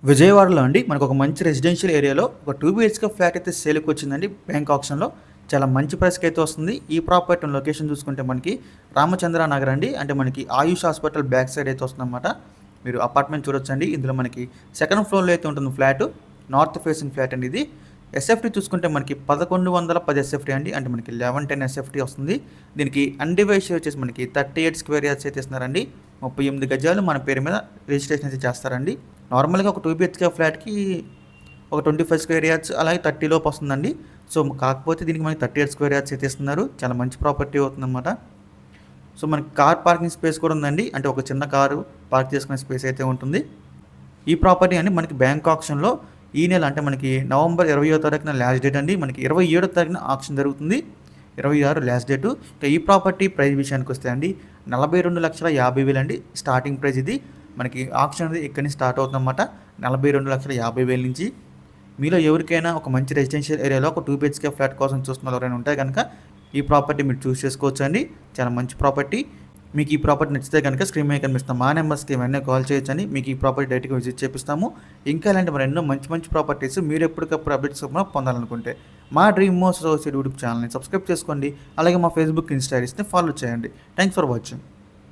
విజయవాడలో అండి మనకు ఒక మంచి రెసిడెన్షియల్ ఏరియాలో ఒక 2 బీహెచ్‌కే ఫ్లాట్ అయితే సేల్‌కి వచ్చిందండి బ్యాంక్ ఆక్షన్‌లో. చాలా మంచి ప్రైస్‌కి అయితే వస్తుంది. ఈ ప్రాపర్టీ లొకేషన్ చూసుకుంటే మనకి రామచంద్ర నగర్ అండి. అంటే మనకి ఆయుష్ హాస్పిటల్ బ్యాక్ సైడ్ అయితే వస్తుందన్నమాట. మీరు అపార్ట్మెంట్ చూడొచ్చండి. ఇందులో మనకి సెకండ్ ఫ్లోర్‌లో అయితే ఉంటుంది ఫ్లాటు. నార్త్ ఫేసింగ్ ఫ్లాట్ అండి ఇది. ఎస్ఎఫ్టీ చూసుకుంటే మనకి 1110 ఎస్ఎఫ్టీ అండి. అంటే మనకి 1110 ఎస్ఎఫ్టీ వస్తుంది. దీనికి అన్‌డివైడ్ షేర్ వచ్చేసి మనకి 38 స్క్వేర్ యార్డ్స్ అయితే ఇస్తున్నారండి. 38 గజాలు మన పేరు మీద రిజిస్ట్రేషన్ అయితే చేస్తారండి. నార్మల్‌గా ఒక 2 బీహెచ్‌కే ఫ్లాట్‌కి ఒక 25 స్క్వేర్ యార్డ్స్ అలాగే 30 లోపు వస్తుందండి. సో, కాకపోతే దీనికి మనకి 38 స్క్వేర్ యార్డ్స్ అయితే ఇస్తున్నారు. చాలా మంచి ప్రాపర్టీ అవుతుందన్నమాట. సో, మనకి కార్ పార్కింగ్ స్పేస్ కూడా ఉందండి. అంటే ఒక చిన్న కారు పార్క్ చేసుకునే స్పేస్ అయితే ఉంటుంది. ఈ ప్రాపర్టీ అండి మనకి బ్యాంక్ ఆక్షన్‌లో ఈ నెల అంటే మనకి నవంబర్ 20వ తారీఖున లాస్ట్ డేట్ అండి. మనకి 27వ తారీఖున ఆక్షన్ జరుగుతుంది. 26 లాస్ట్ డేటు. ఇక ఈ ప్రాపర్టీ ప్రైస్ విషయానికొస్తే అండి 42,50,000 అండి స్టార్టింగ్ ప్రైస్ ఇది. మనకి ఆక్షన్ అనేది ఇక్కడి నుంచి స్టార్ట్ అవుతుందన్నమాట. 42,50,000 నుంచి. మీలో ఎవరికైనా ఒక మంచి రెసిడెన్షియల్ ఏరియాలో ఒక 2 బీహెచ్‌కే ఫ్లాట్ కోసం చూస్తున్న ఎవరైనా ఉంటే కనుక ఈ ప్రాపర్టీ మీరు చూస్ చేసుకోవచ్చండి. చాలా మంచి ప్రాపర్టీ. మీకు ఈ ప్రాపర్టీ నచ్చితే కనుక స్క్రీన్ మీద కనిపిస్తున్న మా నెంబర్స్కి వెంటనే కాల్ చేయొచ్చండి. మీకు ఈ ప్రాపర్టీ డైరెక్ట్‌గా విజిట్ చేపిస్తాము. ఇంకా ఇలాంటి మరి ఎన్నో మంచి మంచి ప్రాపర్టీస్ మీరు ఎప్పటికప్పుడు అప్డేట్స్ పొందాలనుకుంటే మా డ్రీమ్ మోస్ట్ అసోసియేట్ యూట్యూబ్ ఛానల్ని సబ్స్క్రైబ్ చేసుకోండి. అలాగే మా ఫేస్బుక్, ఇన్స్టా ఐడీస్‌ని ఫాలో చేయండి. Thanks for watching.